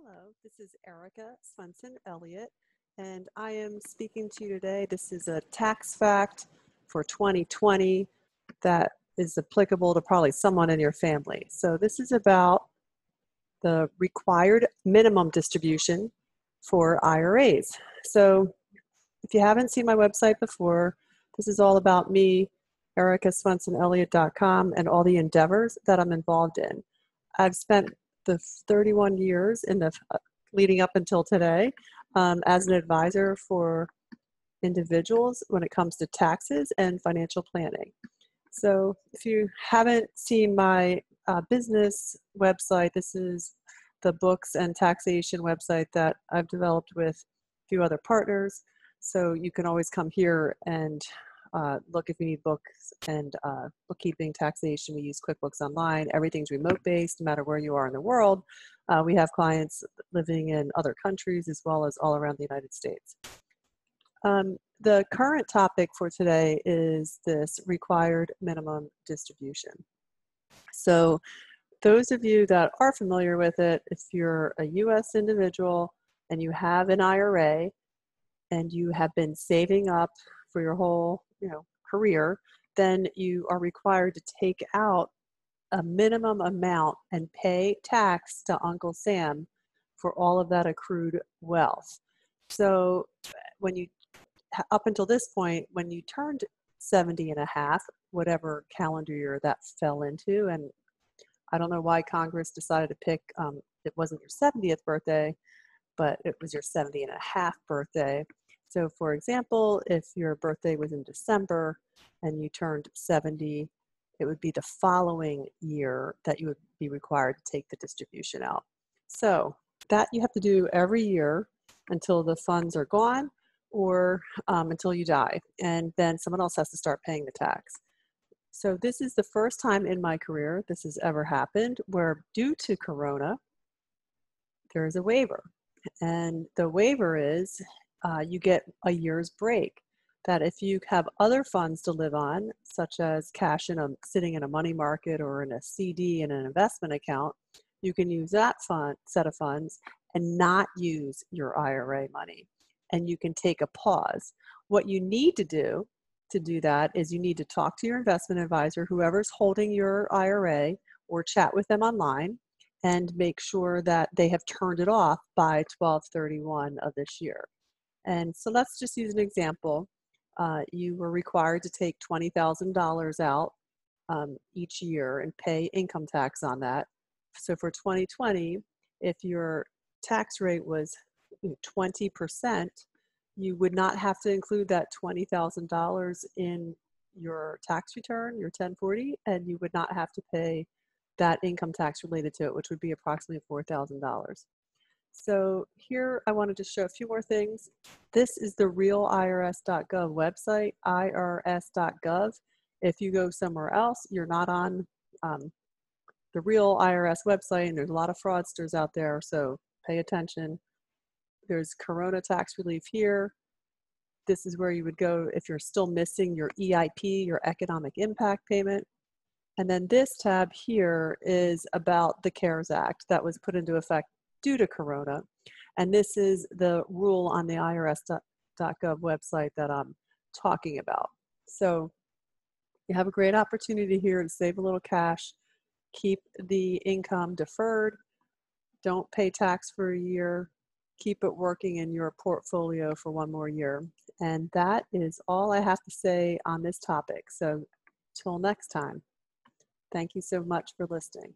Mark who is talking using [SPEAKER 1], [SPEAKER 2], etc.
[SPEAKER 1] Hello, this is Erica Swenson Elliott, and I am speaking to you today. This is a tax fact for 2020 that is applicable to probably someone in your family. So this is about the required minimum distribution for IRAs. So if you haven't seen my website before, this is all about me, ericaswensonelliott.com, and all the endeavors that I'm involved in. I've spent the 31 years in the leading up until today as an advisor for individuals when it comes to taxes and financial planning. So if you haven't seen my business website, this is the books and taxation website that I've developed with a few other partners. So you can always come here and look if you need books and bookkeeping, taxation. We use Quickbooks Online. Everything's remote-based, no matter where you are in the world. We have clients living in other countries as well as all around the United States. The current topic for today is this required minimum distribution. So those of you that are familiar with it, if you're a U.S. individual and you have an IRA and you have been saving up for your whole career, then you are required to take out a minimum amount and pay tax to Uncle Sam for all of that accrued wealth. So when you, up until this point, when you turned 70 and a half, whatever calendar year that fell into, and I don't know why Congress decided to pick, it wasn't your 70th birthday, but it was your 70 and a half birthday. So for example, if your birthday was in December and you turned 70, it would be the following year that you would be required to take the distribution out. So that you have to do every year until the funds are gone or until you die. And then someone else has to start paying the tax. So this is the first time in my career this has ever happened where due to Corona, there is a waiver. And the waiver is you get a year's break. That if you have other funds to live on, such as cash sitting in a money market or in a CD in an investment account, you can use that set of funds and not use your IRA money. And you can take a pause. What you need to do that is you need to talk to your investment advisor, whoever's holding your IRA, or chat with them online and make sure that they have turned it off by 12/31 of this year. And so let's just use an example. You were required to take $20,000 out each year and pay income tax on that. So for 2020, if your tax rate was 20%, you would not have to include that $20,000 in your tax return, your 1040, and you would not have to pay that income tax related to it, which would be approximately $4,000. So here I wanted to show a few more things. This is the real IRS.gov website, irs.gov. If you go somewhere else, you're not on the real IRS website, and there's a lot of fraudsters out there, so pay attention. There's Corona tax relief here. This is where you would go if you're still missing your EIP, your economic impact payment. And then this tab here is about the CARES Act that was put into effect due to Corona. And this is the rule on the irs.gov website that I'm talking about. So you have a great opportunity here to save a little cash, keep the income deferred, don't pay tax for a year, keep it working in your portfolio for one more year. And that is all I have to say on this topic. So till next time, thank you so much for listening.